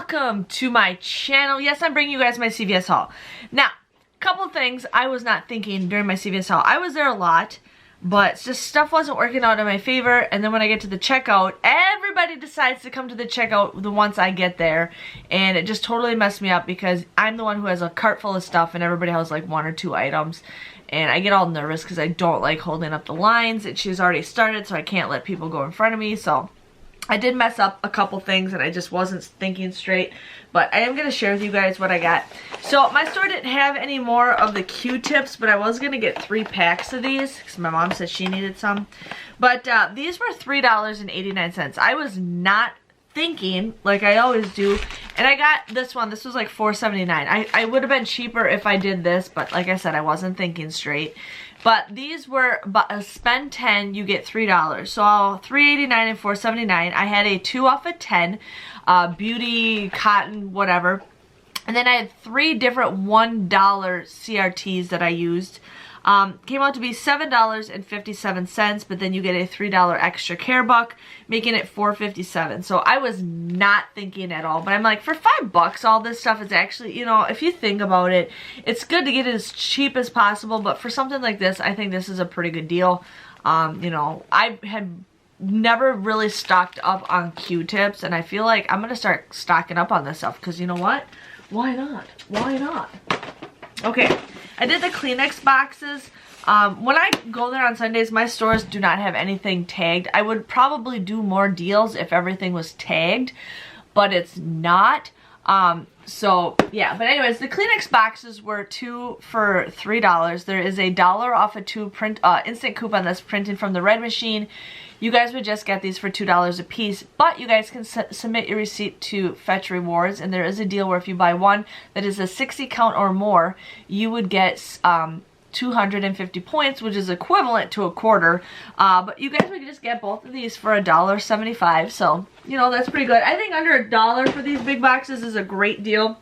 welcome to my channel. Yes, I'm bringing you guys my CVS haul. Now, a couple things I was not thinking during my CVS haul. I was there a lot, but just stuff wasn't working out in my favor, and then when I get to the checkout, everybody decides to come to the checkout once I get there, and it just totally messed me up because I'm the one who has a cart full of stuff and everybody has like 1 or 2 items, and I get all nervous because I don't like holding up the lines, and she's already started, so I can't let people go in front of me. So I did mess up a couple things and I just wasn't thinking straight, but I am going to share with you guys what I got. So my store didn't have any more of the Q-tips, but I was going to get 3 packs of these because my mom said she needed some. But these were $3.89. I was not thinking like I always do, and I got this one. This was like $4.79. I would have been cheaper if I did this, but like I said, I wasn't thinking straight. But these were, spend 10, you get $3. So $3.89 and $4.79. I had a 2 off of 10, beauty, cotton, whatever. And then I had 3 different $1 CRTs that I used. Came out to be $7.57, but then you get a $3 extra care buck, making it $4.57. So I was not thinking at all, but I'm like, for $5, all this stuff is actually, you know, if you think about it, it's good to get it as cheap as possible, but for something like this, I think this is a pretty good deal. You know, I had never really stocked up on Q-tips, and I feel like I'm gonna start stocking up on this stuff, because you know what? Why not? Why not? Okay, I did the Kleenex boxes. When I go there on Sundays, my stores do not have anything tagged. I would probably do more deals if everything was tagged, but it's not. So yeah, but anyways, the Kleenex boxes were 2 for $3. There is a $1 off of 2 instant coupon that's printed from the red machine. You guys would just get these for $2 a piece, but you guys can submit your receipt to Fetch Rewards, and there is a deal where if you buy one that is a 60 count or more, you would get 250 points, which is equivalent to a quarter. But you guys would just get both of these for $1.75, so you know that's pretty good. I think under $1 for these big boxes is a great deal.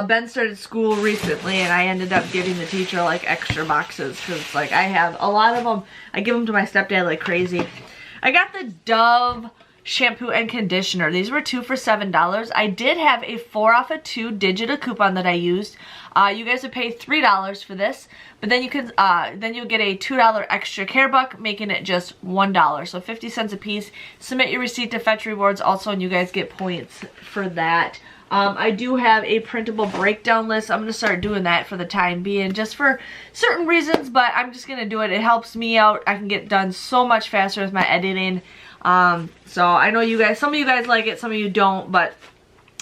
Ben started school recently, and I ended up giving the teacher like extra boxes because like I have a lot of them. I give them to my stepdad like crazy. I got the Dove shampoo and conditioner. These were 2 for $7. I did have a 4 off of 2 digital coupon that I used. You guys would pay $3 for this, but then you can then you'll get a $2 extra care buck, making it just $1, so 50 cents a piece. Submit your receipt to Fetch Rewards also, and you guys get points for that. I do have a printable breakdown list. I'm going to start doing that for the time being, just for certain reasons, but I'm just going to do it. It helps me out. I can get done so much faster with my editing. So I know you guys, some of you guys like it, some of you don't, but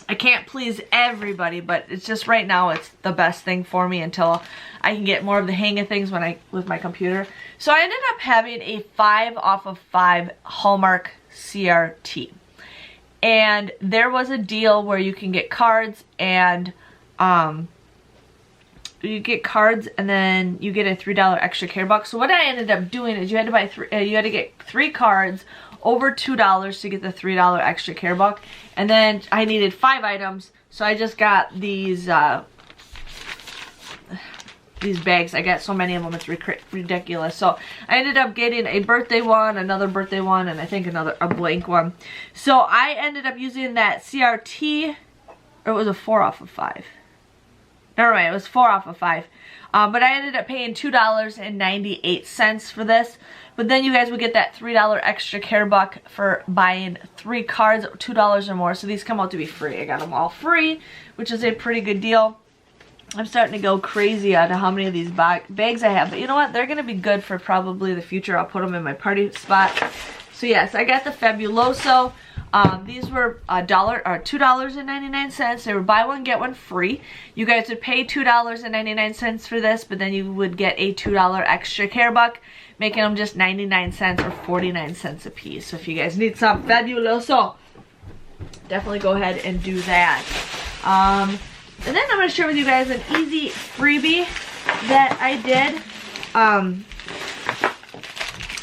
I can't please everybody, but it's just right now it's the best thing for me until I can get more of the hang of things with my computer. So I ended up having a 5 off of 5 Hallmark CRT. And there was a deal where you can get cards and then you get a $3 extra care buck. So what I ended up doing is you had to buy you had to get 3 cards over $2 to get the $3 extra care buck, and then I needed 5 items, so I just got these bags. I got so many of them, it's ridiculous. So I ended up getting a birthday one, another birthday one, and I think a blank one. So I ended up using that CRT, or it was a 4 off of 5. Never mind, it was 4 off of 5. But I ended up paying $2.98 for this. But then you guys would get that $3 extra care buck for buying 3 cards, $2 or more. So these come out to be free. I got them all free, which is a pretty good deal. I'm starting to go crazy on how many of these bags I have. But you know what? They're going to be good for probably the future. I'll put them in my party spot. So yes, I got the Fabuloso. These were $2.99. They were buy one, get one free. You guys would pay $2.99 for this, but then you would get a $2 extra care buck, making them just 99 cents or 49 cents a piece. So if you guys need some Fabuloso, definitely go ahead and do that. And then I'm going to share with you guys an easy freebie that I did.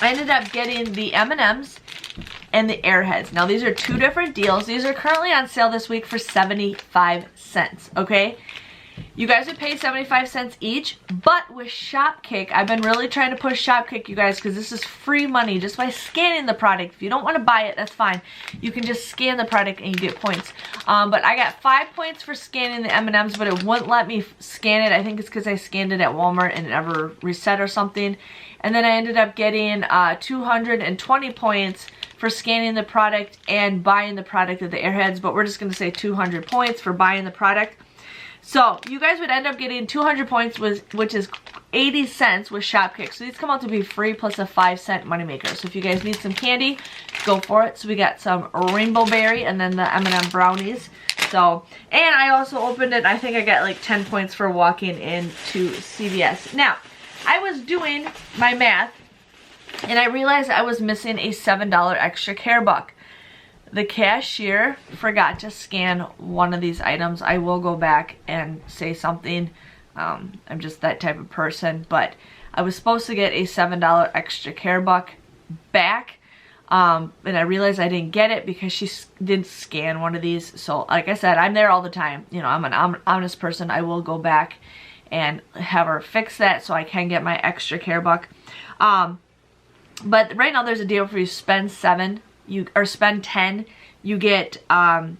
I ended up getting the M&Ms and the Airheads. Now these are 2 different deals. These are currently on sale this week for 75 cents, okay? You guys would pay 75 cents each, but with Shopkick, I've been really trying to push Shopkick, you guys, because this is free money just by scanning the product. If you don't want to buy it, that's fine. You can just scan the product and you get points. But I got 5 points for scanning the M&Ms, but it wouldn't let me scan it. I think it's because I scanned it at Walmart and it never reset or something. And then I ended up getting 220 points for scanning the product and buying the product at the Airheads, but we're just going to say 200 points for buying the product. So you guys would end up getting 200 points, which is 80 cents with Shopkick. So these come out to be free plus a 5-cent moneymaker. So if you guys need some candy, go for it. So we got some Rainbow Berry and then the M&M brownies. So, and I also opened it. I think I got like 10 points for walking into CVS. Now, I was doing my math and I realized I was missing a $7 extra care buck. The cashier forgot to scan one of these items. I will go back and say something. I'm just that type of person. But I was supposed to get a $7 extra care buck back. And I realized I didn't get it because she didn't scan one of these. So like I said, I'm there all the time. You know, I'm an honest person. I will go back and have her fix that so I can get my extra care buck. But right now there's a deal for you. Spend spend 10, you get $7.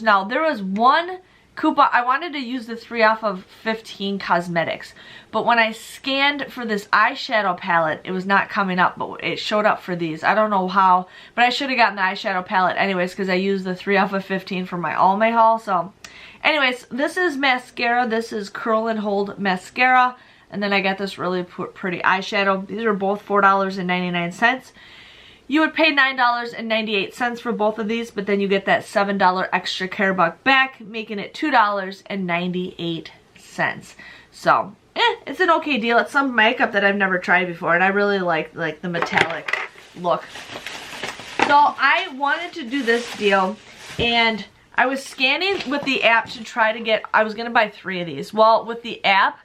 Now there was one coupon. I wanted to use the 3 off of 15 cosmetics, but when I scanned for this eyeshadow palette, it was not coming up, but it showed up for these. I don't know how, but I should have gotten the eyeshadow palette anyways because I used the 3 off of 15 for my All May haul. So anyways, this is mascara. This is Curl and Hold mascara, and then I got this really pretty eyeshadow. These are both $4.99. You would pay $9.98 for both of these, but then you get that $7 extra care buck back, making it $2.98. So, it's an okay deal. It's some makeup that I've never tried before, and I really like the metallic look. So, I wanted to do this deal, and I was scanning with the app to try to get, I was going to buy 3 of these. Well, with the app,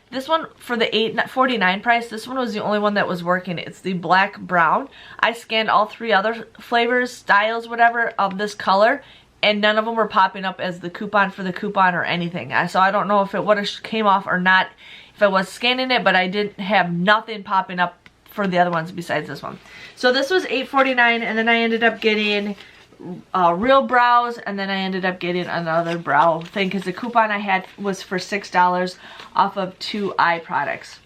this one for the $8.49 price, this one was the only one that was working. It's the black brown. I scanned all 3 other flavors, styles, whatever, of this color, and none of them were popping up as the coupon for the coupon or anything. So I don't know if it would have came off or not if I was scanning it, but I didn't have nothing popping up for the other ones besides this one. So this was $8.49, and then I ended up getting real brows, and then I ended up getting another brow thing because the coupon I had was for $6 off of 2 eye products.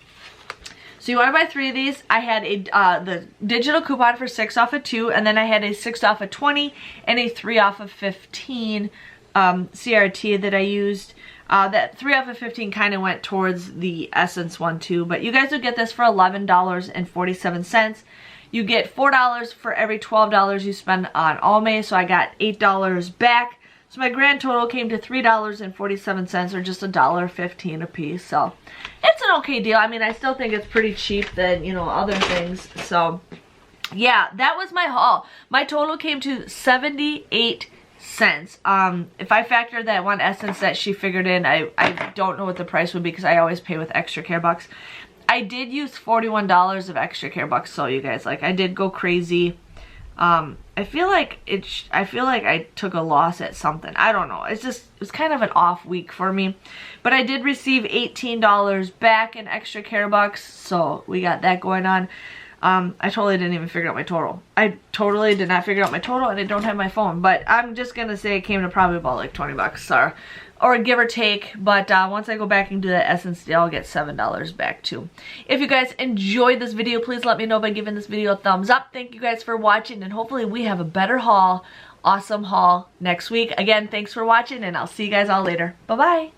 So you want to buy 3 of these. I had the digital coupon for 6 off of 2, and then I had a 6 off of 20 and a 3 off of 15 CRT that I used. That 3 off of 15 kind of went towards the Essence one too, but you guys would get this for $11.47. You get $4 for every $12 you spend on All May, so I got $8 back. So my grand total came to $3.47, or just $1.15 a piece. So it's an okay deal. I mean, I still think it's pretty cheap than, you know, other things. So yeah, that was my haul. My total came to 78 cents. If I factor that one Essence that she figured in, I don't know what the price would be because I always pay with extra care bucks. I did use $41 of extra care bucks, so you guys, like, I did go crazy. I feel like I took a loss at something. I don't know. It was kind of an off week for me. But I did receive $18 back in extra care bucks, so we got that going on. I totally didn't even figure out my total. I totally did not figure out my total, and I don't have my phone. But I'm just gonna say it came to probably about like 20 bucks, or give or take. But once I go back and do that Essence deal, I'll get $7 back too. If you guys enjoyed this video, please let me know by giving this video a thumbs up. Thank you guys for watching, and hopefully we have a better haul, awesome haul next week. Again, thanks for watching, and I'll see you guys all later. Bye-bye.